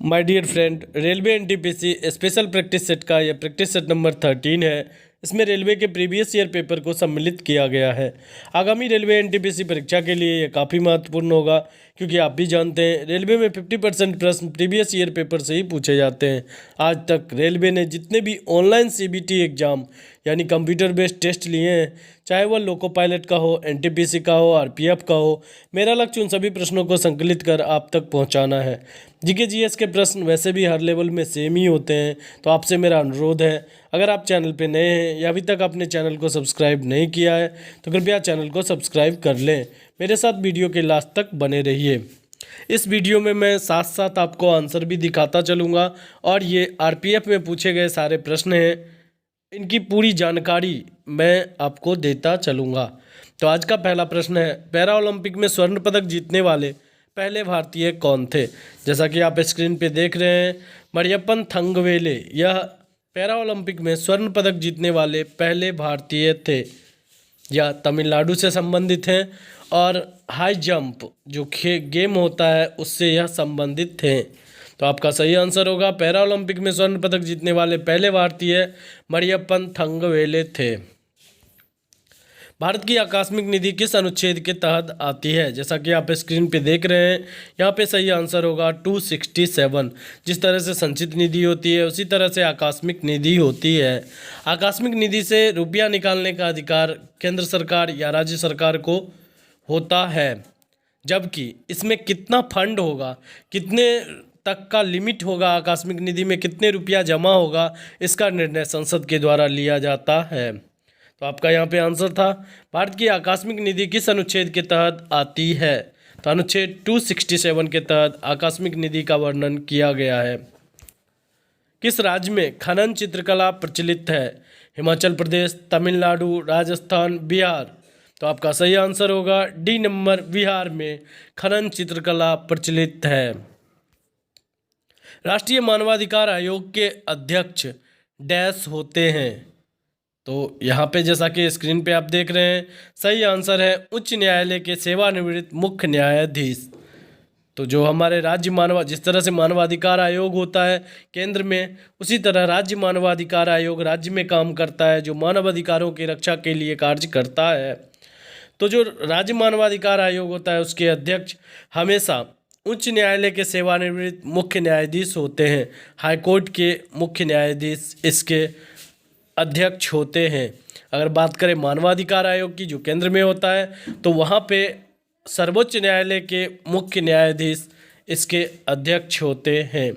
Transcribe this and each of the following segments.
My dear friend, railway NTPC special practice set का यह practice set number 13 है। इसमें रेलवे के प्रीवियस ईयर पेपर को सम्मिलित किया गया है। आगामी रेलवे एनटीपीसी परीक्षा के लिए यह काफ़ी महत्वपूर्ण होगा, क्योंकि आप भी जानते हैं रेलवे में 50% प्रश्न प्रीवियस ईयर पेपर से ही पूछे जाते हैं। आज तक रेलवे ने जितने भी ऑनलाइन सीबीटी एग्ज़ाम यानी कंप्यूटर बेस्ड टेस्ट लिए हैं, चाहे वह लोको पायलट का हो, एनटीपीसी का हो, आरपीएफ का हो, मेरा लक्ष्य उन सभी प्रश्नों को संकलित कर आप तक पहुंचाना है। जीके जीएस के प्रश्न वैसे भी हर लेवल में सेम ही होते हैं, तो आपसे मेरा अनुरोध है, अगर आप चैनल पे नए हैं या अभी तक आपने चैनल को सब्सक्राइब नहीं किया है तो कृपया चैनल को सब्सक्राइब कर लें। मेरे साथ वीडियो के लास्ट तक बने रहिए। इस वीडियो में मैं साथ साथ आपको आंसर भी दिखाता चलूँगा, और ये आरपीएफ में पूछे गए सारे प्रश्न हैं, इनकी पूरी जानकारी मैं आपको देता चलूँगा। तो आज का पहला प्रश्न है, पैरा ओलंपिक में स्वर्ण पदक जीतने वाले पहले भारतीय कौन थे? जैसा कि आप स्क्रीन पे देख रहे हैं, मरियप्पन थंगवेले यह पैरा ओलंपिक में स्वर्ण पदक जीतने वाले पहले भारतीय थे। यह तमिलनाडु से संबंधित हैं और हाई जंप जो गेम होता है उससे यह संबंधित थे। तो आपका सही आंसर होगा, पैरा ओलंपिक में स्वर्ण पदक जीतने वाले पहले भारतीय मरियप्पन थंगवेले थे। भारत की आकस्मिक निधि किस अनुच्छेद के तहत आती है? जैसा कि आप स्क्रीन पे देख रहे हैं, यहाँ पे सही आंसर होगा 267। जिस तरह से संचित निधि होती है उसी तरह से आकस्मिक निधि होती है। आकस्मिक निधि से रुपया निकालने का अधिकार केंद्र सरकार या राज्य सरकार को होता है, जबकि इसमें कितना फंड होगा, कितने तक का लिमिट होगा, आकस्मिक निधि में कितने रुपया जमा होगा, इसका निर्णय संसद के द्वारा लिया जाता है। तो आपका यहाँ पे आंसर था, भारत की आकस्मिक निधि किस अनुच्छेद के तहत आती है? तो अनुच्छेद 267 के तहत आकस्मिक निधि का वर्णन किया गया है। किस राज्य में खनन चित्रकला प्रचलित है? हिमाचल प्रदेश, तमिलनाडु, राजस्थान, बिहार। तो आपका सही आंसर होगा डी नंबर, बिहार में खनन चित्रकला प्रचलित है। राष्ट्रीय मानवाधिकार आयोग के अध्यक्ष डैश होते हैं? तो यहाँ पे जैसा कि स्क्रीन पे आप देख रहे हैं, सही आंसर है उच्च न्यायालय के सेवानिवृत्त मुख्य न्यायाधीश। तो जो हमारे राज्य जिस तरह से मानवाधिकार आयोग होता है केंद्र में, उसी तरह राज्य मानवाधिकार आयोग राज्य में काम करता है, जो मानव अधिकारों की रक्षा के लिए कार्य करता है। तो जो राज्य मानवाधिकार आयोग होता है उसके अध्यक्ष हमेशा उच्च न्यायालय के सेवानिवृत्त मुख्य न्यायाधीश होते हैं। हाईकोर्ट के मुख्य न्यायाधीश इसके अध्यक्ष होते हैं। अगर बात करें मानवाधिकार आयोग की जो केंद्र में होता है, तो वहाँ पे सर्वोच्च न्यायालय के मुख्य न्यायाधीश इसके अध्यक्ष होते हैं।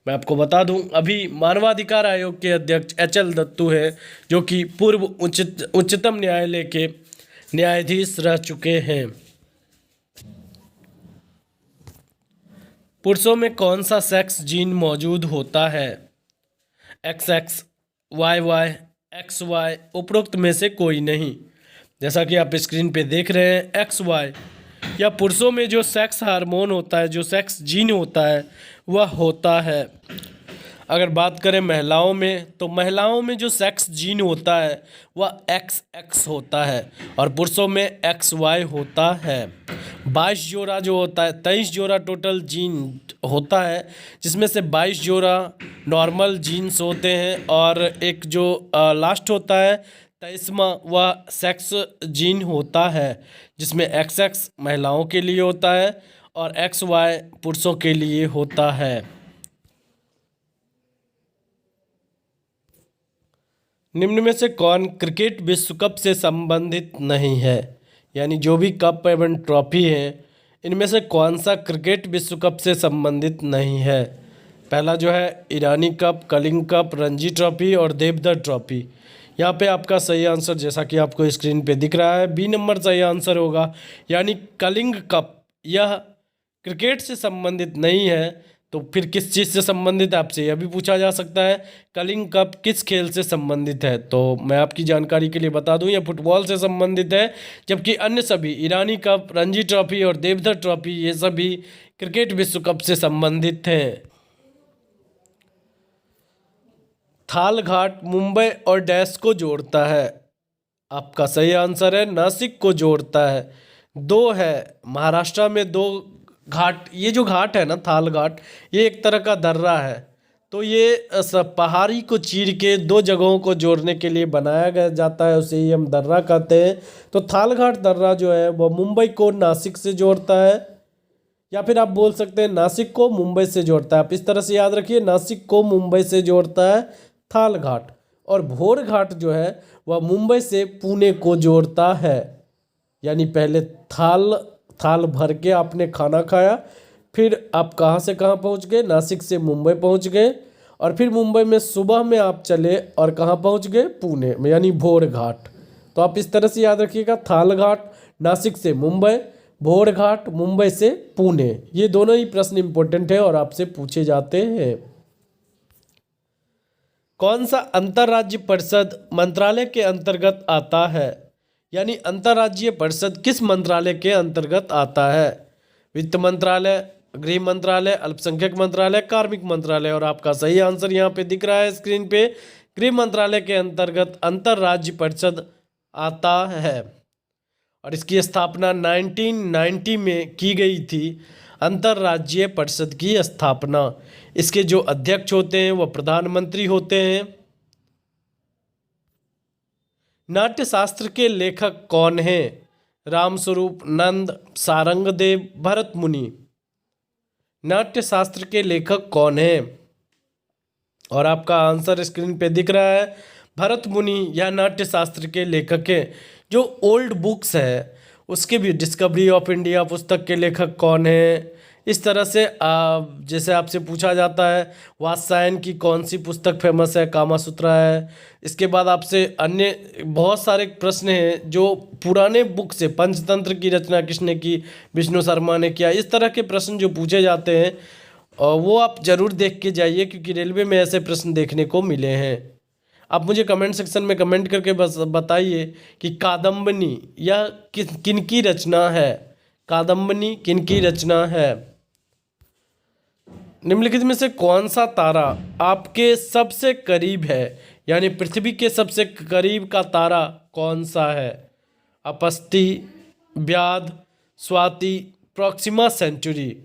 मैं आपको बता दूं, अभी मानवाधिकार आयोग के अध्यक्ष एचएल दत्तू है, जो कि पूर्व उच्चतम न्यायालय के न्यायाधीश रह चुके हैं। पुरुषों में कौन सा सेक्स जीन मौजूद होता है? XX, YY, XY, उपरोक्त में से कोई नहीं। जैसा कि आप स्क्रीन पे देख रहे हैं, XY या पुरुषों में जो सेक्स हार्मोन होता है, जो सेक्स जीन होता है, वह होता है। अगर बात करें महिलाओं में, तो महिलाओं में जो सेक्स जीन होता है वह XX होता है, और पुरुषों में XY होता है। 22 जोड़ा जो होता है, 23 जोड़ा टोटल जीन होता है, जिसमें से 22 जोड़ा नॉर्मल जीन्स होते हैं, और एक जो लास्ट होता है 23वां, वह सेक्स जीन होता है, जिसमें XX महिलाओं के लिए होता है और XY पुरुषों के लिए होता है। निम्न में से कौन क्रिकेट विश्व कप से संबंधित नहीं है? यानी जो भी कप एवं ट्रॉफी है, इनमें से कौन सा क्रिकेट विश्व कप से संबंधित नहीं है? पहला जो है Irani cup, Kalinga cup, Ranji trophy और देवधर ट्रॉफी। यहाँ पे आपका सही आंसर जैसा कि आपको स्क्रीन पे दिख रहा है, बी नंबर सही आंसर होगा, यानी कलिंग कप। यह क्रिकेट से संबंधित नहीं है, तो फिर किस चीज़ से संबंधित है? आपसे यह भी पूछा जा सकता है, कलिंग कप किस खेल से संबंधित है? तो मैं आपकी जानकारी के लिए बता दूं, यह फुटबॉल से संबंधित है, जबकि अन्य सभी ईरानी कप, रणजी ट्रॉफी और देवधर ट्रॉफी ये सभी क्रिकेट विश्व कप से संबंधित हैं। थाल घाट मुंबई और डैश को जोड़ता है? आपका सही आंसर है नासिक को जोड़ता है। दो है, महाराष्ट्र में दो घाट, ये जो घाट है ना थाल घाट, ये एक तरह का दर्रा है। तो ये पहाड़ी को चीर के दो जगहों को जोड़ने के लिए बनाया गया जाता है, उसे ही हम दर्रा कहते हैं। तो थाल घाट दर्रा जो है वह मुंबई को नासिक से जोड़ता है, या फिर आप बोल सकते हैं नासिक को मुंबई से जोड़ता है। आप इस तरह से याद रखिए, नासिक को मुंबई से जोड़ता है थाल घाट। और भोर घाट जो है वह मुंबई से पुणे को जोड़ता है। यानी पहले थाल भर के आपने खाना खाया, फिर आप कहाँ से कहाँ पहुँच गए, नासिक से मुंबई पहुँच गए, और फिर मुंबई में सुबह में आप चले और कहाँ पहुँच गए, पुणे में, यानी भोर घाट। तो आप इस तरह से याद रखिएगा, थाल घाट नासिक से मुंबई, भोर घाट मुंबई से पुणे। ये दोनों ही प्रश्न इंपॉर्टेंट है और आपसे पूछे जाते हैं। कौन सा अंतर्राज्य परिषद मंत्रालय के अंतर्गत आता है? यानी अंतर्राज्यीय परिषद किस मंत्रालय के अंतर्गत आता है? वित्त मंत्रालय, गृह मंत्रालय, अल्पसंख्यक मंत्रालय, कार्मिक मंत्रालय। और आपका सही आंसर यहाँ पे दिख रहा है स्क्रीन पे, गृह मंत्रालय के अंतर्गत अंतर्राज्य परिषद आता है। और इसकी स्थापना 1990 में की गई थी, अंतर्राज्यीय परिषद की स्थापना। इसके जो अध्यक्ष होते हैं वह प्रधानमंत्री होते हैं। नाट्य शास्त्र के लेखक कौन हैं? रामस्वरूप, नंद, सारंगदेव, भरत मुनि। नाट्य शास्त्र के लेखक कौन हैं? और आपका आंसर स्क्रीन पे दिख रहा है, भरत मुनि या नाट्य शास्त्र के लेखक हैं। जो ओल्ड बुक्स है उसके भी, डिस्कवरी ऑफ इंडिया पुस्तक के लेखक कौन है? इस तरह से जैसे आपसे पूछा जाता है वात्स्यायन की कौन सी पुस्तक फेमस है, कामासूत्रा है। इसके बाद आपसे अन्य बहुत सारे प्रश्न हैं जो पुराने बुक से, पंचतंत्र की रचना किसने की, विष्णु शर्मा ने किया। इस तरह के प्रश्न जो पूछे जाते हैं वो आप ज़रूर देख के जाइए, क्योंकि रेलवे में ऐसे प्रश्न देखने को मिले हैं। आप मुझे कमेंट सेक्शन में कमेंट करके बस बताइए कि कादम्बनी यह किनकी रचना है? कादम्बनी किनकी रचना है? निम्नलिखित में से कौन सा तारा आपके सबसे करीब है? यानी पृथ्वी के सबसे करीब का तारा कौन सा है? अपस्ती, व्याध, स्वाति, प्रॉक्सिमा सेंचुरी।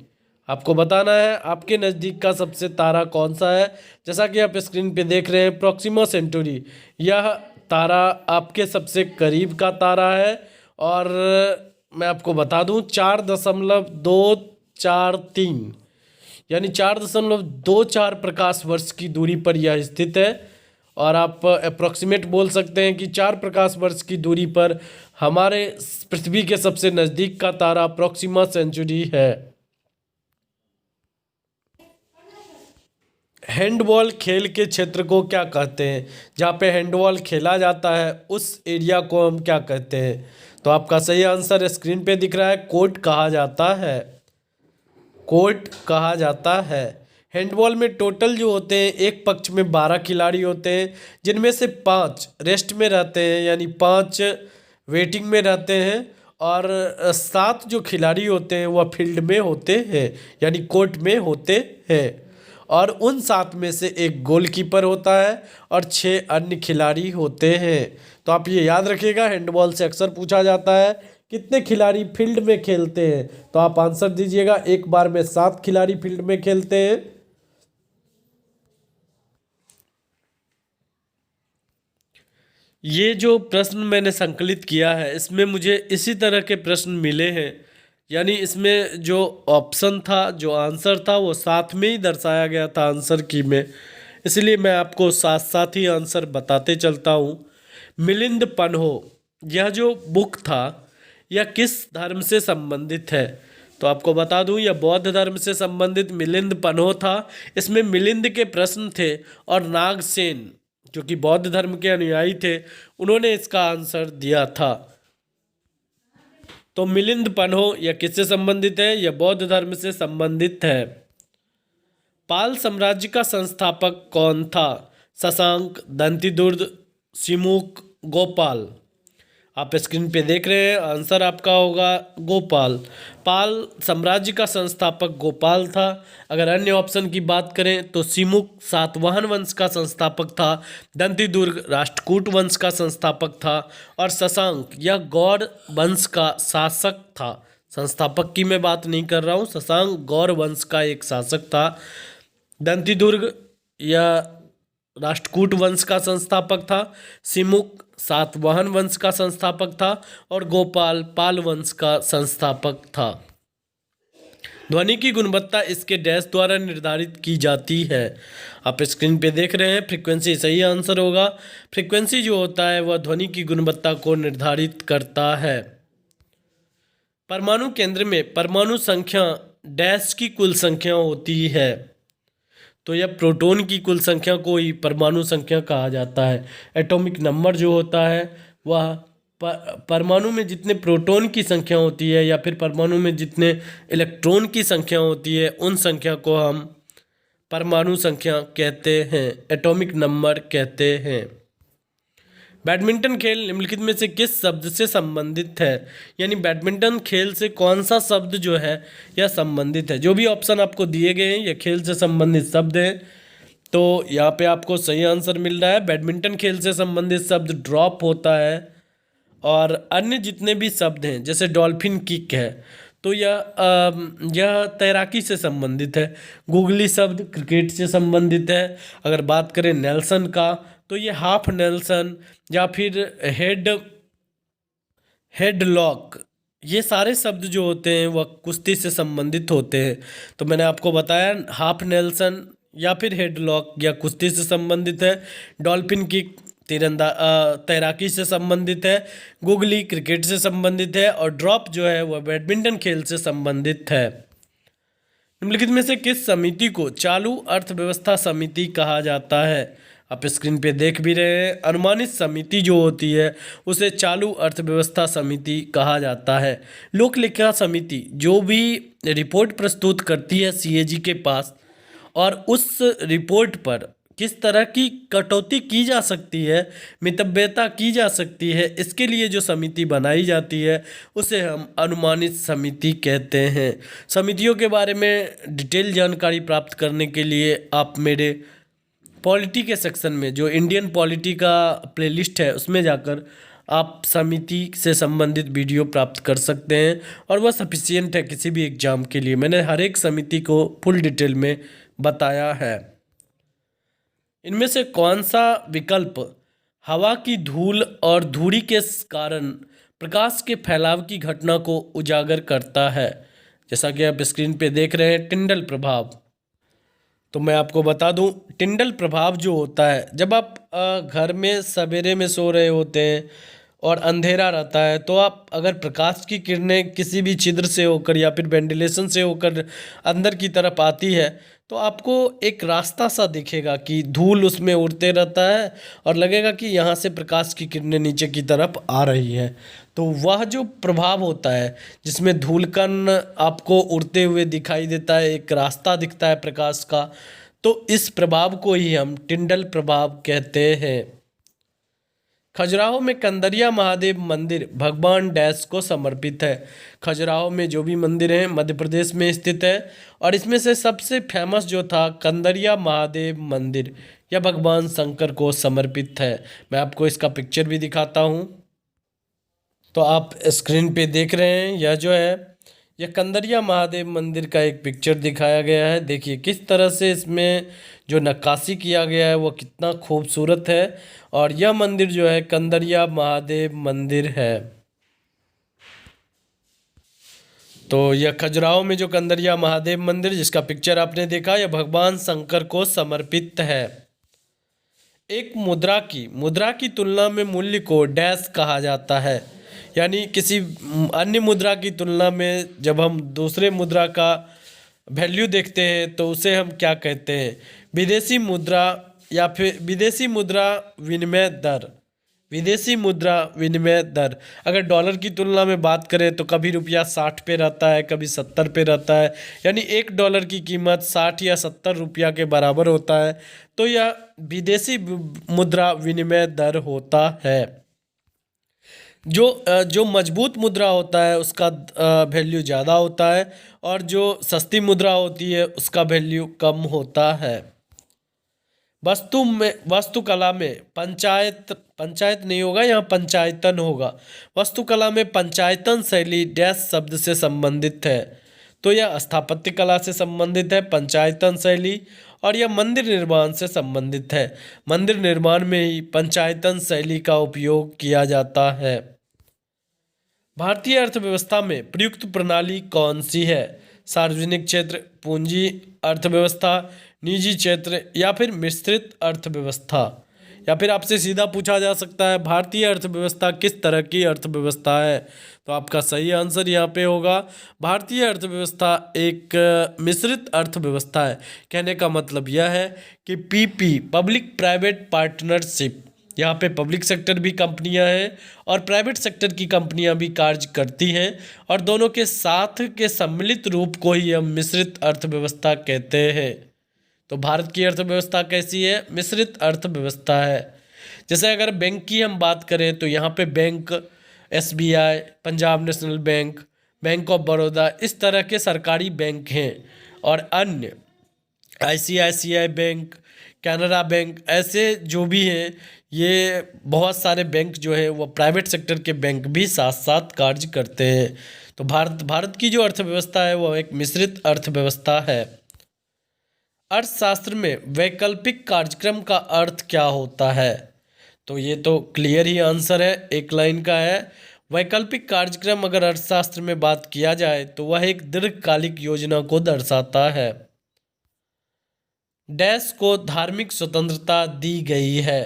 आपको बताना है आपके नज़दीक का सबसे तारा कौन सा है। जैसा कि आप स्क्रीन पे देख रहे हैं, प्रॉक्सिमा सेंचुरी, यह तारा आपके सबसे करीब का तारा है। और मैं आपको बता दूं 4.243 यानी 4.24 प्रकाश वर्ष की दूरी पर यह स्थित है। और आप अप्रॉक्सीमेट बोल सकते हैं कि 4 प्रकाश वर्ष की दूरी पर हमारे पृथ्वी के सबसे नज़दीक का तारा प्रॉक्सिमा सेंचुरी है। हैंडबॉल खेल के क्षेत्र को क्या कहते हैं? जहाँ पे हैंडबॉल खेला जाता है उस एरिया को हम क्या कहते हैं? तो आपका सही आंसर स्क्रीन पे दिख रहा है, कोर्ट कहा जाता है। कोर्ट कहा जाता है। हैंडबॉल में टोटल जो होते हैं, एक पक्ष में 12 खिलाड़ी होते हैं, जिनमें से 5 रेस्ट में रहते हैं, यानी 5 वेटिंग में रहते हैं, और 7 जो खिलाड़ी होते हैं वह फील्ड में होते हैं, यानी कोर्ट में होते हैं। और उन 7 में से एक गोलकीपर होता है और 6 अन्य खिलाड़ी होते हैं। तो आप ये याद रखिएगा, हैंडबॉल से अक्सर पूछा जाता है कितने खिलाड़ी फील्ड में खेलते हैं, तो आप आंसर दीजिएगा, एक बार में 7 खिलाड़ी फील्ड में खेलते हैं। ये जो प्रश्न मैंने संकलित किया है इसमें मुझे इसी तरह के प्रश्न मिले हैं, यानी इसमें जो ऑप्शन था, जो आंसर था, वो साथ में ही दर्शाया गया था आंसर की में, इसलिए मैं आपको साथ साथ ही आंसर बताते चलता हूँ। मिलिंद पन्हो, यह जो बुक था यह किस धर्म से संबंधित है? तो आपको बता दूं यह बौद्ध धर्म से संबंधित मिलिंद पन्हो था। इसमें मिलिंद के प्रश्न थे और नागसेन जो कि बौद्ध धर्म के अनुयायी थे, उन्होंने इसका आंसर दिया था। तो मिलिंद पन्हो यह किससे संबंधित है? यह बौद्ध धर्म से संबंधित है। पाल साम्राज्य का संस्थापक कौन था? शशांक, दंतिदुर्ग, सिमुक, गोपाल। आप स्क्रीन पे देख रहे हैं, आंसर आपका होगा गोपाल। पाल साम्राज्य का संस्थापक गोपाल था। अगर अन्य ऑप्शन की बात करें तो सिमुक सातवाहन वंश का संस्थापक था, दंतिदुर्ग राष्ट्रकूट वंश का संस्थापक था, और शशांक यह गौड़ वंश का शासक था। संस्थापक की मैं बात नहीं कर रहा हूँ। शशांक गौर वंश का एक शासक था। दंतिदुर्ग या राष्ट्रकूट वंश का संस्थापक था। सिमुक सातवाहन वंश का संस्थापक था। और गोपाल पाल वंश का संस्थापक था। ध्वनि की गुणवत्ता इसके डैश द्वारा निर्धारित की जाती है। आप स्क्रीन पे देख रहे हैं, फ्रीक्वेंसी सही आंसर होगा। फ्रीक्वेंसी जो होता है वह ध्वनि की गुणवत्ता को निर्धारित करता है। परमाणु केंद्र में परमाणु संख्या डैश की कुल संख्या होती है। तो यह प्रोटॉन की कुल संख्या को ही परमाणु संख्या कहा जाता है। एटॉमिक नंबर जो होता है वह परमाणु में जितने प्रोटॉन की संख्या होती है या फिर परमाणु में जितने इलेक्ट्रॉन की संख्या होती है उन संख्या को हम परमाणु संख्या कहते हैं, एटॉमिक नंबर कहते हैं। बैडमिंटन खेल निम्नलिखित में से किस शब्द से संबंधित है? यानी बैडमिंटन खेल से कौन सा शब्द जो है यह संबंधित है? जो भी ऑप्शन आपको दिए गए हैं यह खेल से संबंधित शब्द हैं। तो यहाँ पे आपको सही आंसर मिल रहा है। बैडमिंटन खेल से संबंधित शब्द ड्रॉप होता है। और अन्य जितने भी शब्द हैं जैसे डॉल्फिन किक है तो यह तैराकी से संबंधित है। गूगली शब्द क्रिकेट से संबंधित है। अगर बात करें नेल्सन का तो ये हाफ नेल्सन या फिर हेडलॉक, ये सारे शब्द जो होते हैं वह कुश्ती से संबंधित होते हैं। तो मैंने आपको बताया हाफ नेल्सन या फिर हेडलॉक या कुश्ती से संबंधित है। डॉल्फिन किक तैराकी से संबंधित है। गूगली क्रिकेट से संबंधित है। और ड्रॉप जो है वह बैडमिंटन खेल से संबंधित है। निम्नलिखित में से किस समिति को चालू अर्थव्यवस्था समिति कहा जाता है? आप स्क्रीन पे देख भी रहे हैं। अनुमानित समिति जो होती है उसे चालू अर्थव्यवस्था समिति कहा जाता है। लोक लेखा समिति जो भी रिपोर्ट प्रस्तुत करती है सीएजी के पास और उस रिपोर्ट पर किस तरह की कटौती की जा सकती है, मितव्ययता की जा सकती है, इसके लिए जो समिति बनाई जाती है उसे हम अनुमानित समिति कहते हैं। समितियों के बारे में डिटेल जानकारी प्राप्त करने के लिए आप मेरे पॉलिटी के सेक्शन में जो इंडियन पॉलिटी का प्लेलिस्ट है उसमें जाकर आप समिति से संबंधित वीडियो प्राप्त कर सकते हैं और वह सफिशिएंट है किसी भी एग्ज़ाम के लिए। मैंने हर एक समिति को फुल डिटेल में बताया है। इनमें से कौन सा विकल्प हवा की धूल और धूड़ी के कारण प्रकाश के फैलाव की घटना को उजागर करता है? जैसा कि आप स्क्रीन पे देख रहे हैं टिंडल प्रभाव। तो मैं आपको बता दूं टिंडल प्रभाव जो होता है जब आप घर में सवेरे में सो रहे होते हैं और अंधेरा रहता है तो आप अगर प्रकाश की किरणें किसी भी छिद्र से होकर या फिर वेंटिलेशन से होकर अंदर की तरफ आती है तो आपको एक रास्ता सा दिखेगा कि धूल उसमें उड़ते रहता है और लगेगा कि यहाँ से प्रकाश की किरणें नीचे की तरफ आ रही है। तो वह जो प्रभाव होता है जिसमें धूल कण आपको उड़ते हुए दिखाई देता है, एक रास्ता दिखता है प्रकाश का, तो इस प्रभाव को ही हम टिंडल प्रभाव कहते हैं। खजुराहो में कंदरिया महादेव मंदिर भगवान डैश को समर्पित है। खजुराहो में जो भी मंदिर है मध्य प्रदेश में स्थित है और इसमें से सबसे फेमस जो था कंदरिया महादेव मंदिर यह भगवान शंकर को समर्पित है। मैं आपको इसका पिक्चर भी दिखाता हूँ। तो आप स्क्रीन पे देख रहे हैं यह जो है यह कंदरिया महादेव मंदिर का एक पिक्चर दिखाया गया है। देखिए किस तरह से इसमें जो नक्काशी किया गया है वो कितना खूबसूरत है और यह मंदिर जो है कंदरिया महादेव मंदिर है। तो यह खजुराहो में जो कंदरिया महादेव मंदिर जिसका पिक्चर आपने देखा यह भगवान शंकर को समर्पित है। एक मुद्रा की तुलना में मूल्य को डैश कहा जाता है। यानी किसी अन्य मुद्रा की तुलना में जब हम दूसरे मुद्रा का वैल्यू देखते हैं तो उसे हम क्या कहते हैं? विदेशी मुद्रा या फिर विदेशी मुद्रा विनिमय दर। विदेशी मुद्रा विनिमय दर अगर डॉलर की तुलना में बात करें तो कभी रुपया 60 पे रहता है, कभी 70 पे रहता है। यानी $1 की कीमत 60 या 70 रुपया के बराबर होता है। तो यह विदेशी मुद्रा विनिमय दर होता है। जो मजबूत मुद्रा होता है उसका वैल्यू ज़्यादा होता है और जो सस्ती मुद्रा होती है उसका वैल्यू कम होता है। वास्तुकला में पंचायत पंचायत नहीं होगा, यहाँ पंचायतन होगा। वास्तुकला में पंचायतन शैली डैश शब्द से संबंधित है, तो यह स्थापत्य कला से संबंधित है पंचायतन शैली, और यह मंदिर निर्माण से संबंधित है। मंदिर निर्माण में ही पंचायतन शैली का उपयोग किया जाता है। भारतीय अर्थव्यवस्था में प्रयुक्त प्रणाली कौन सी है? सार्वजनिक क्षेत्र, पूंजी अर्थव्यवस्था, निजी क्षेत्र या फिर मिश्रित अर्थव्यवस्था। या फिर आपसे सीधा पूछा जा सकता है भारतीय अर्थव्यवस्था किस तरह की अर्थव्यवस्था है, तो आपका सही आंसर यहाँ पे होगा भारतीय अर्थव्यवस्था एक मिश्रित अर्थव्यवस्था है। कहने का मतलब यह है कि पीपी पब्लिक प्राइवेट पार्टनरशिप, यहाँ पे पब्लिक सेक्टर भी कंपनियां हैं और प्राइवेट सेक्टर की कंपनियां भी कार्य करती हैं, और दोनों के साथ के सम्मिलित रूप को ही हम मिश्रित अर्थव्यवस्था कहते हैं। तो भारत की अर्थव्यवस्था कैसी है? मिश्रित अर्थव्यवस्था है। जैसे अगर बैंक की हम बात करें तो यहाँ पे bank SBI, Punjab national bank, bank of Baroda, इस तरह के सरकारी बैंक हैं, और अन्य आईसीआईसीआई बैंक, कैनरा बैंक, ऐसे जो भी हैं, ये बहुत सारे बैंक जो है वो प्राइवेट सेक्टर के बैंक भी साथ साथ कार्य करते हैं। तो भारत की जो अर्थव्यवस्था है वो एक मिश्रित अर्थव्यवस्था है। अर्थशास्त्र में वैकल्पिक कार्यक्रम का अर्थ क्या होता है? तो ये तो क्लियर ही आंसर है, एक लाइन का है। वैकल्पिक कार्यक्रम अगर अर्थशास्त्र में बात किया जाए तो वह एक दीर्घकालिक योजना को दर्शाता है। डैश को धार्मिक स्वतंत्रता दी गई है?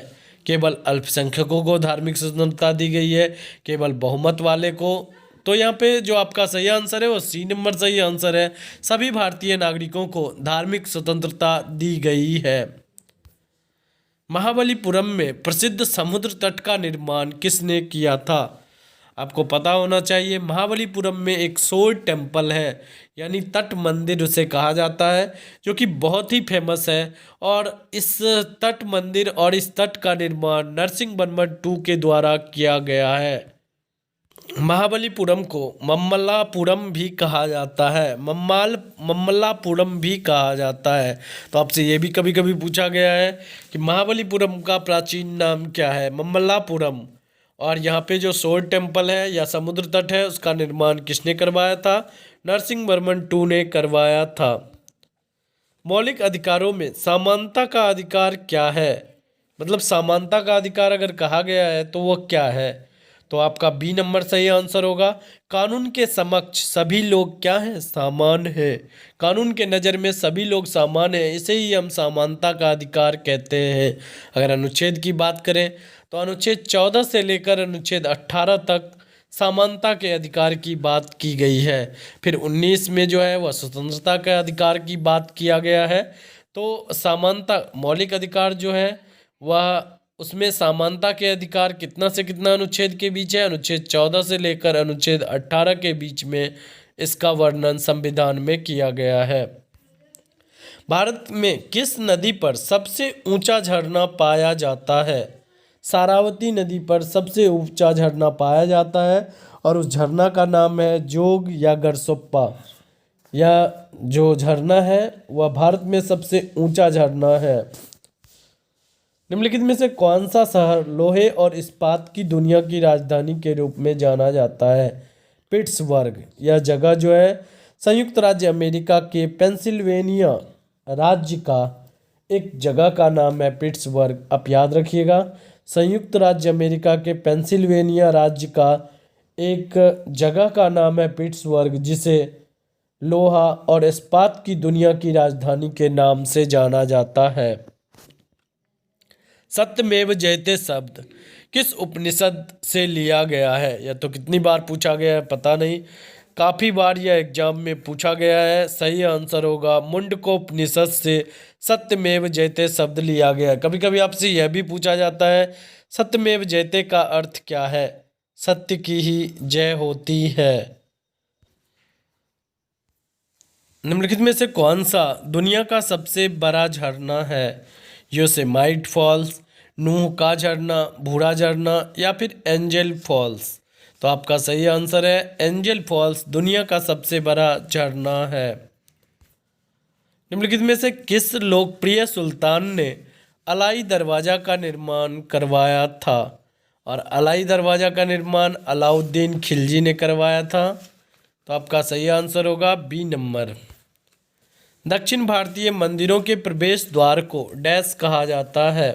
केवल अल्पसंख्यकों को धार्मिक स्वतंत्रता दी गई है, केवल बहुमत वाले को? तो यहाँ पे जो आपका सही आंसर है वो सी नंबर सही आंसर है। सभी भारतीय नागरिकों को धार्मिक स्वतंत्रता दी गई है। महाबलीपुरम में प्रसिद्ध समुद्र तट का निर्माण किसने किया था? आपको पता होना चाहिए महाबलीपुरम में एक सोल टेम्पल है, यानी तट मंदिर उसे कहा जाता है, जो कि बहुत ही फेमस है। और इस तट मंदिर और इस तट का निर्माण नरसिंहवर्मन टू के द्वारा किया गया है। महाबलीपुरम को मम्मल्लापुरम भी कहा जाता है, मम्मल्लापुरम भी कहा जाता है। तो आपसे ये भी कभी कभी पूछा गया है कि महाबलीपुरम का प्राचीन नाम क्या है? मम्मल्लापुरम। और यहाँ पे जो सोल टेम्पल है या समुद्र तट है उसका निर्माण किसने करवाया था? नरसिंहवर्मन टू ने करवाया था। मौलिक अधिकारों में समानता का अधिकार क्या है? मतलब समानता का अधिकार अगर कहा गया है तो वो क्या है? तो आपका बी नंबर सही आंसर होगा। कानून के समक्ष सभी लोग क्या हैं? समान है। कानून के नज़र में सभी लोग समान हैं, इसे ही हम समानता का अधिकार कहते हैं। अगर अनुच्छेद की बात करें तो अनुच्छेद 14 से लेकर अनुच्छेद 18 तक समानता के अधिकार की बात की गई है। फिर 19 में जो है वह स्वतंत्रता के अधिकार की बात किया गया है। तो समानता मौलिक अधिकार जो है वह उसमें समानता के अधिकार कितना से कितना अनुच्छेद के बीच है? अनुच्छेद 14 से लेकर अनुच्छेद 18 के बीच में इसका वर्णन संविधान में किया गया है। भारत में किस नदी पर सबसे ऊंचा झरना पाया जाता है? सारावती नदी पर सबसे ऊंचा झरना पाया जाता है, और उस झरना का नाम है जोग या गरसोप्पा। यह जो झरना है वह भारत में सबसे ऊंचा झरना है। निम्नलिखित में से कौन सा शहर लोहे और इस्पात की दुनिया की राजधानी के रूप में जाना जाता है? पिट्सबर्ग। यह जगह जो है संयुक्त राज्य अमेरिका के पेंसिल्वेनिया राज्य का एक जगह का नाम है पिट्सबर्ग। आप याद रखिएगा, संयुक्त राज्य अमेरिका के पेंसिल्वेनिया राज्य का एक जगह का नाम है पिट्सबर्ग, जिसे लोहा और इस्पात की दुनिया की राजधानी के नाम से जाना जाता है। सत्यमेव जयते शब्द किस उपनिषद से लिया गया है? यह तो कितनी बार पूछा गया है पता नहीं, काफ़ी बार यह एग्जाम में पूछा गया है। सही आंसर होगा मुंडकोपनिषद से सत्यमेव जयते शब्द लिया गया है। कभी कभी आपसे यह भी पूछा जाता है सत्यमेव जयते का अर्थ क्या है? सत्य की ही जय होती है। निम्नलिखित में से कौन सा दुनिया का सबसे बड़ा झरना है? योसेमाइट फॉल्स, नूह का झरना, भूरा झरना या फिर एंजल फॉल्स? तो आपका सही आंसर है एंजल फॉल्स दुनिया का सबसे बड़ा झरना है। निम्नलिखित में से किस लोकप्रिय सुल्तान ने अलाई दरवाज़ा का निर्माण करवाया था? और अलाई दरवाज़ा का निर्माण अलाउद्दीन खिलजी ने करवाया था। तो आपका सही आंसर होगा बी नंबर। दक्षिण भारतीय मंदिरों के प्रवेश द्वार को डैश कहा जाता है?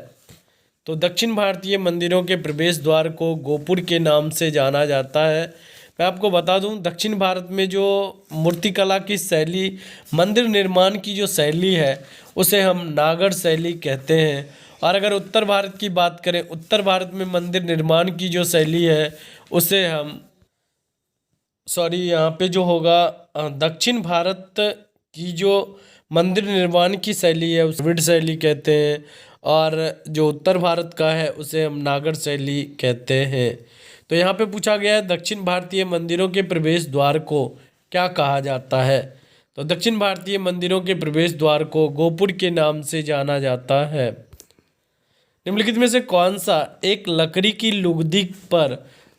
तो दक्षिण भारतीय मंदिरों के प्रवेश द्वार को गोपुर के नाम से जाना जाता है। मैं आपको बता दूं, दक्षिण भारत में जो मूर्तिकला की शैली, मंदिर निर्माण की जो शैली है, उसे हम नागर शैली कहते हैं। और अगर उत्तर भारत की बात करें, उत्तर भारत में मंदिर निर्माण की जो शैली है उसे हम यहाँ पे जो होगा दक्षिण भारत की जो मंदिर निर्माण की शैली है उसे द्रविड़ शैली कहते हैं, और जो उत्तर भारत का है उसे हम नागर शैली कहते हैं। तो यहाँ पे पूछा गया है दक्षिण भारतीय मंदिरों के प्रवेश द्वार को क्या कहा जाता है? तो दक्षिण भारतीय मंदिरों के प्रवेश द्वार को गोपुर के नाम से जाना जाता है। निम्नलिखित में से कौन सा एक लकड़ी की लुगदी पर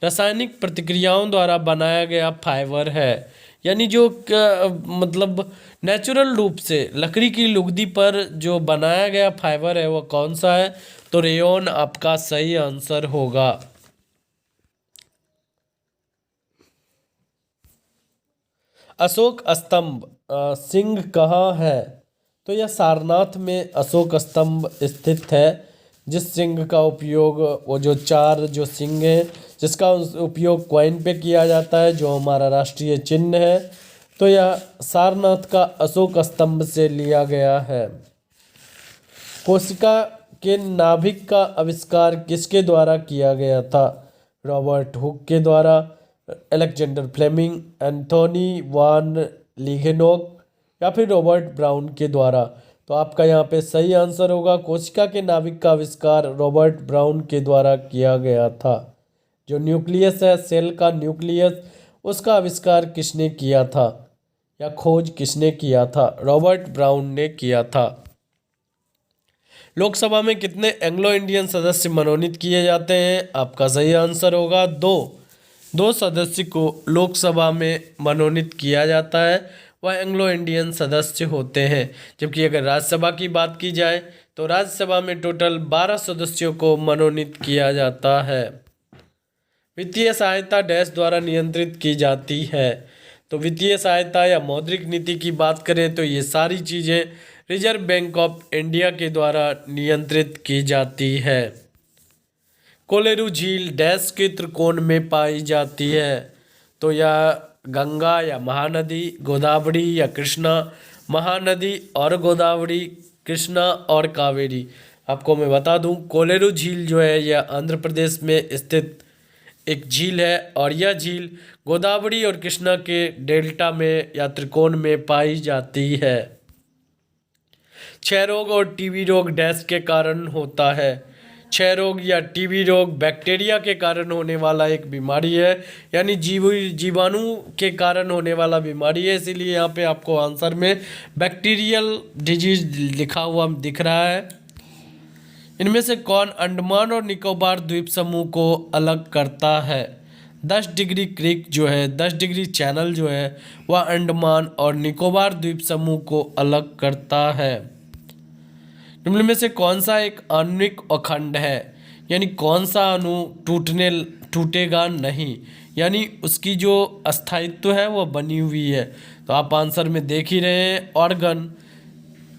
रासायनिक प्रतिक्रियाओं द्वारा बनाया गया फाइबर है? यानी जो मतलब नेचुरल रूप से लकड़ी की लुगदी पर जो बनाया गया फाइबर है वो कौन सा है? तो रेयॉन आपका सही आंसर होगा। अशोक स्तंभ सिंह कहाँ है? तो यह सारनाथ में अशोक स्तंभ स्थित है, जिस सिंह का उपयोग, वो जो चार जो सिंह हैं जिसका उपयोग कॉइन पे किया जाता है, जो हमारा राष्ट्रीय चिन्ह है, तो यह सारनाथ का अशोक स्तंभ से लिया गया है। कोशिका के नाभिक का आविष्कार किसके द्वारा किया गया था? रॉबर्ट हुक के द्वारा, अलेक्जेंडर फ्लेमिंग, एंथोनी वान लीगेनोक या फिर रॉबर्ट ब्राउन के द्वारा। तो आपका यहाँ पे सही आंसर होगा कोशिका के नाभिक का आविष्कार रॉबर्ट ब्राउन के द्वारा किया गया था। जो न्यूक्लियस है, सेल का न्यूक्लियस, उसका आविष्कार किसने किया था या खोज किसने किया था? रॉबर्ट ब्राउन ने किया था। लोकसभा में कितने एंग्लो इंडियन सदस्य मनोनीत किए जाते हैं? आपका सही आंसर होगा दो सदस्य को लोकसभा में मनोनीत किया जाता है, वह एंग्लो इंडियन सदस्य होते हैं। जबकि अगर राज्यसभा की बात की जाए तो राज्यसभा में टोटल 12 सदस्यों को मनोनीत किया जाता है। वित्तीय सहायता डैश द्वारा नियंत्रित की जाती है? तो वित्तीय सहायता या मौद्रिक नीति की बात करें तो ये सारी चीज़ें रिजर्व बैंक ऑफ इंडिया के द्वारा नियंत्रित की जाती है। कोलेरू झील डैश के त्रिकोण में पाई जाती है? तो यह गंगा या महानदी, गोदावरी या कृष्णा, महानदी और गोदावरी, कृष्णा और कावेरी। आपको मैं बता दूं, कोलेरू झील जो है यह आंध्र प्रदेश में स्थित एक झील है, और यह झील गोदावरी और कृष्णा के डेल्टा में या त्रिकोण में पाई जाती है। क्षय रोग और टीबी रोग डैश के कारण होता है? क्षय रोग या टीबी रोग बैक्टीरिया के कारण होने वाला एक बीमारी है, यानी जीवाणु के कारण होने वाला बीमारी है, इसीलिए यहाँ पे आपको आंसर में बैक्टीरियल डिजीज लिखा हुआ दिख रहा है। इनमें से कौन अंडमान और निकोबार द्वीप समूह को अलग करता है? 10 डिग्री क्रीक जो है, 10 डिग्री चैनल जो है, वह अंडमान और निकोबार द्वीप समूह को अलग करता है। निम्न में से कौन सा एक आणविक अखंड है? यानी कौन सा अणु टूटेगा नहीं, यानी उसकी जो अस्थायित्व है वो बनी हुई है? तो आप आंसर में देख ही रहे हैं, ऑर्गन।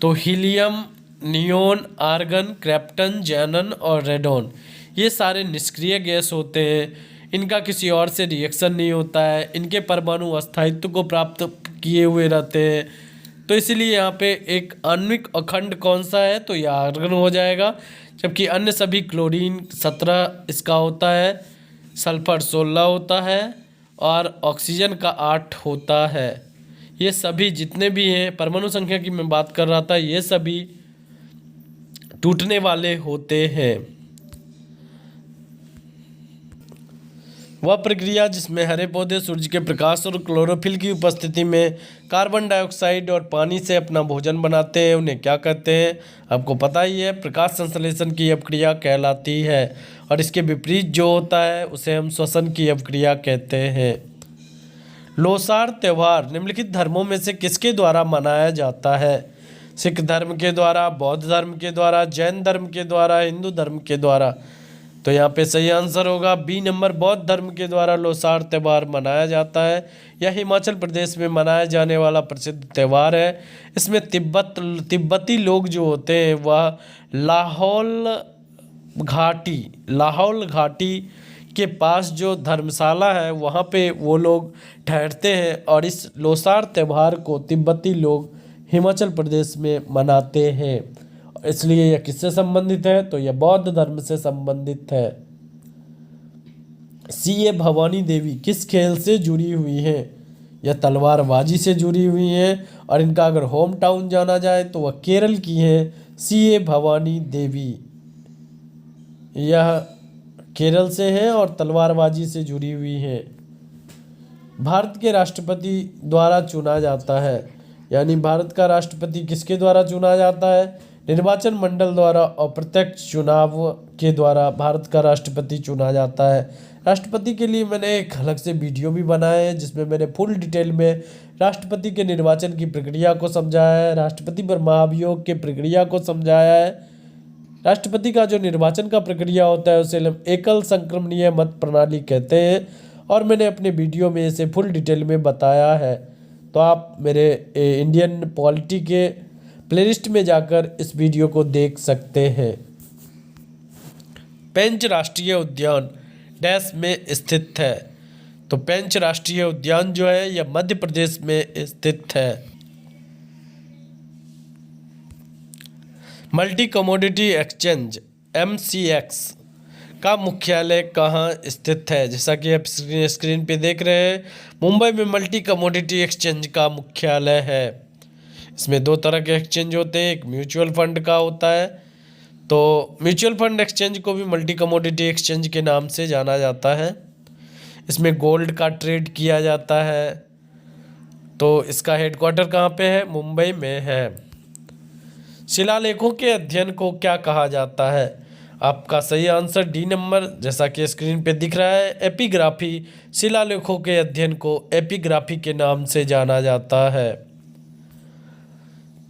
तो हीलियम, नियोन, आर्गन, क्रिप्टन, ज़ेनन और रेडॉन, ये सारे निष्क्रिय गैस होते हैं। इनका किसी और से रिएक्शन नहीं होता है, इनके परमाणु अस्थायित्व को प्राप्त किए हुए रहते हैं। तो इसीलिए यहाँ पे एक आणविक अखंड कौन सा है? तो यह आर्गन हो जाएगा। जबकि अन्य सभी क्लोरीन 17 इसका होता है, सल्फर 16 होता है और ऑक्सीजन का 8 होता है। ये सभी जितने भी हैं, परमाणु संख्या की मैं बात कर रहा था, ये सभी टूटने वाले होते हैं। वह प्रक्रिया जिसमें हरे पौधे सूर्य के प्रकाश और क्लोरोफिल की उपस्थिति में कार्बन डाइऑक्साइड और पानी से अपना भोजन बनाते हैं, उन्हें क्या कहते हैं? आपको पता ही है, प्रकाश संश्लेषण की अवक्रिया कहलाती है। और इसके विपरीत जो होता है उसे हम श्वसन की अवक्रिया कहते हैं। लोसार त्यौहार निम्नलिखित धर्मों में से किसके द्वारा मनाया जाता है? सिख धर्म के द्वारा, बौद्ध धर्म के द्वारा, जैन धर्म के द्वारा, हिंदू धर्म के द्वारा। तो यहाँ पे सही आंसर होगा बी नंबर, बौद्ध धर्म के द्वारा लोसार त्यौहार मनाया जाता है। यह हिमाचल प्रदेश में मनाया जाने वाला प्रसिद्ध त्यौहार है। इसमें तिब्बती लोग जो होते हैं वह लाहौल घाटी के पास जो धर्मशाला है वहाँ पे वो लोग ठहरते हैं और इस लोसार त्यौहार को तिब्बती लोग हिमाचल प्रदेश में मनाते हैं। इसलिए यह किससे संबंधित है? तो यह बौद्ध धर्म से संबंधित है। सीए भवानी देवी किस खेल से जुड़ी हुई हैं? यह तलवारबाजी से जुड़ी हुई हैं और इनका अगर होम टाउन जाना जाए तो वह केरल की है। सीए भवानी देवी यह केरल से है और तलवारबाजी से जुड़ी हुई है। भारत के राष्ट्रपति द्वारा चुना जाता है, यानी भारत का राष्ट्रपति किसके द्वारा चुना जाता है? निर्वाचन मंडल द्वारा और प्रत्यक्ष चुनाव के द्वारा भारत का राष्ट्रपति चुना जाता है। राष्ट्रपति के लिए मैंने एक अलग से वीडियो भी बनाया है जिसमें मैंने फुल डिटेल में राष्ट्रपति के निर्वाचन की प्रक्रिया को समझाया है, राष्ट्रपति पर महाभियोग के प्रक्रिया को समझाया है। राष्ट्रपति का जो निर्वाचन का प्रक्रिया होता है उसे एकल संक्रमणीय मत प्रणाली कहते हैं और मैंने अपने वीडियो में इसे फुल डिटेल में बताया है। तो आप मेरे इंडियन पॉलिटी के प्लेलिस्ट में जाकर इस वीडियो को देख सकते हैं। पेंच राष्ट्रीय उद्यान डैश में स्थित है? तो पेंच राष्ट्रीय उद्यान जो है यह मध्य प्रदेश में स्थित है। मल्टी कमोडिटी एक्सचेंज MCX का मुख्यालय कहाँ स्थित है? जैसा कि आप स्क्रीन पे देख रहे हैं, मुंबई में मल्टी कमोडिटी एक्सचेंज का मुख्यालय है। इसमें दो तरह के एक्सचेंज होते हैं, एक म्यूचुअल फंड का होता है, तो म्यूचुअल फंड एक्सचेंज को भी मल्टी कमोडिटी एक्सचेंज के नाम से जाना जाता है। इसमें गोल्ड का ट्रेड किया जाता है। तो इसका हेडक्वार्टर कहाँ पे है? मुंबई में है। शिलालेखों के अध्ययन को क्या कहा जाता है? आपका सही आंसर डी नंबर, जैसा कि स्क्रीन पे दिख रहा है, एपिग्राफी। शिलालेखों के अध्ययन को एपिग्राफी के नाम से जाना जाता है।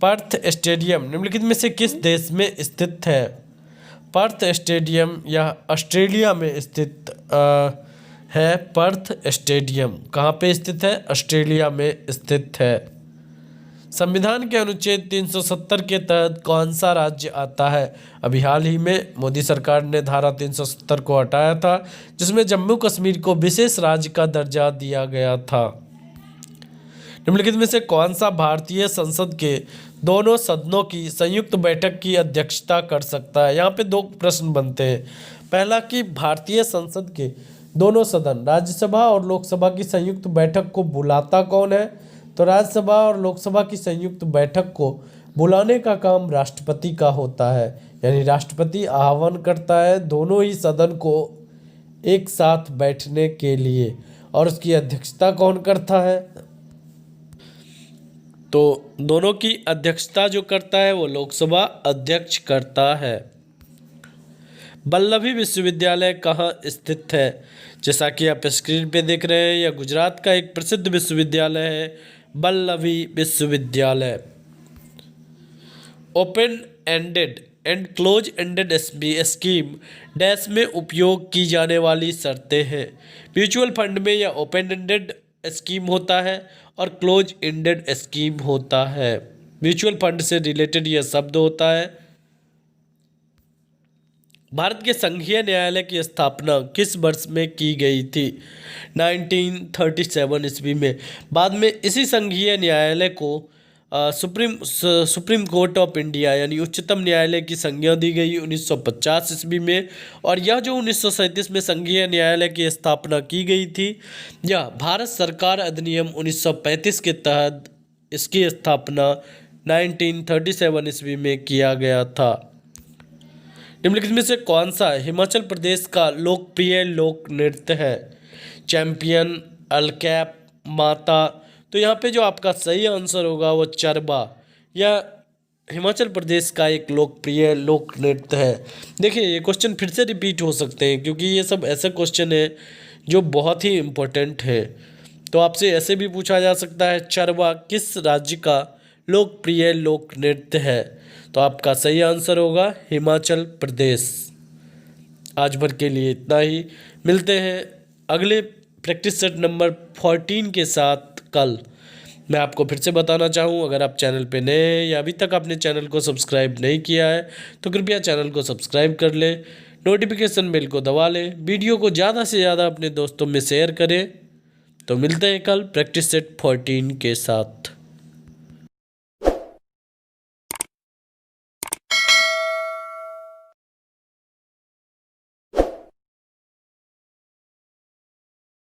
पर्थ स्टेडियम निम्नलिखित में से किस देश में स्थित है? पर्थ स्टेडियम यह ऑस्ट्रेलिया में स्थित है। पर्थ स्टेडियम कहाँ पे स्थित है? ऑस्ट्रेलिया में स्थित है। संविधान के अनुच्छेद 370 के तहत कौन सा राज्य आता है? अभी हाल ही में मोदी सरकार ने धारा 370 को हटाया था जिसमें जम्मू कश्मीर को विशेष राज्य का दर्जा दिया गया था। निम्नलिखित में से कौन सा भारतीय संसद के दोनों सदनों की संयुक्त बैठक की अध्यक्षता कर सकता है? यहाँ पे दो प्रश्न बनते हैं। पहला कि भारतीय संसद के दोनों सदन राज्यसभा और लोकसभा की संयुक्त बैठक को बुलाता कौन है? तो राज्यसभा और लोकसभा की संयुक्त बैठक को बुलाने का काम राष्ट्रपति का होता है, यानी राष्ट्रपति आह्वान करता है दोनों ही सदन को एक साथ बैठने के लिए। और उसकी अध्यक्षता कौन करता है? तो दोनों की अध्यक्षता जो करता है वो लोकसभा अध्यक्ष करता है। वल्लभी विश्वविद्यालय कहाँ स्थित है? जैसा कि आप स्क्रीन पे देख रहे हैं, यह गुजरात का एक प्रसिद्ध विश्वविद्यालय है, वल्लभी विश्वविद्यालय। Open ended and close ended scheme dash में उपयोग की जाने वाली शर्तें हैं। म्यूचुअल फंड में यह ओपन एंडेड स्कीम होता है और क्लोज एंडेड स्कीम होता है। म्यूचुअल फंड से रिलेटेड यह शब्द होता है। भारत के संघीय न्यायालय की स्थापना किस वर्ष में की गई थी? 1937 ईस्वी में। बाद में इसी संघीय न्यायालय को सुप्रीम कोर्ट ऑफ इंडिया यानी उच्चतम न्यायालय की संज्ञा दी गई 1950 ईस्वी में। और यह जो 1937 में संघीय न्यायालय की स्थापना की गई थी, यह भारत सरकार अधिनियम 1935 के तहत इसकी स्थापना 1937 ईस्वी में किया गया था। निम्नलिखित में से कौन सा हिमाचल प्रदेश का लोकप्रिय लोक नृत्य है? चैंपियन, अलकैप, माता। तो यहाँ पे जो आपका सही आंसर होगा वो चरबा। यह हिमाचल प्रदेश का एक लोकप्रिय लोक नृत्य है। देखिए ये क्वेश्चन फिर से रिपीट हो सकते हैं क्योंकि ये सब ऐसे क्वेश्चन है जो बहुत ही इम्पोर्टेंट है। तो आपसे ऐसे भी पूछा जा सकता है, चरबा किस राज्य का लोकप्रिय लोक नृत्य है? तो आपका सही आंसर होगा हिमाचल प्रदेश। आज भर के लिए इतना ही। मिलते हैं अगले प्रैक्टिस सेट नंबर 14 के साथ कल। मैं आपको फिर से बताना चाहूँ, अगर आप चैनल पे नए हैं या अभी तक आपने चैनल को सब्सक्राइब नहीं किया है तो कृपया चैनल को सब्सक्राइब कर लें, नोटिफिकेशन बेल को दबा लें, वीडियो को ज़्यादा से ज़्यादा अपने दोस्तों में शेयर करें। तो मिलते हैं कल प्रैक्टिस सेट 14 के साथ।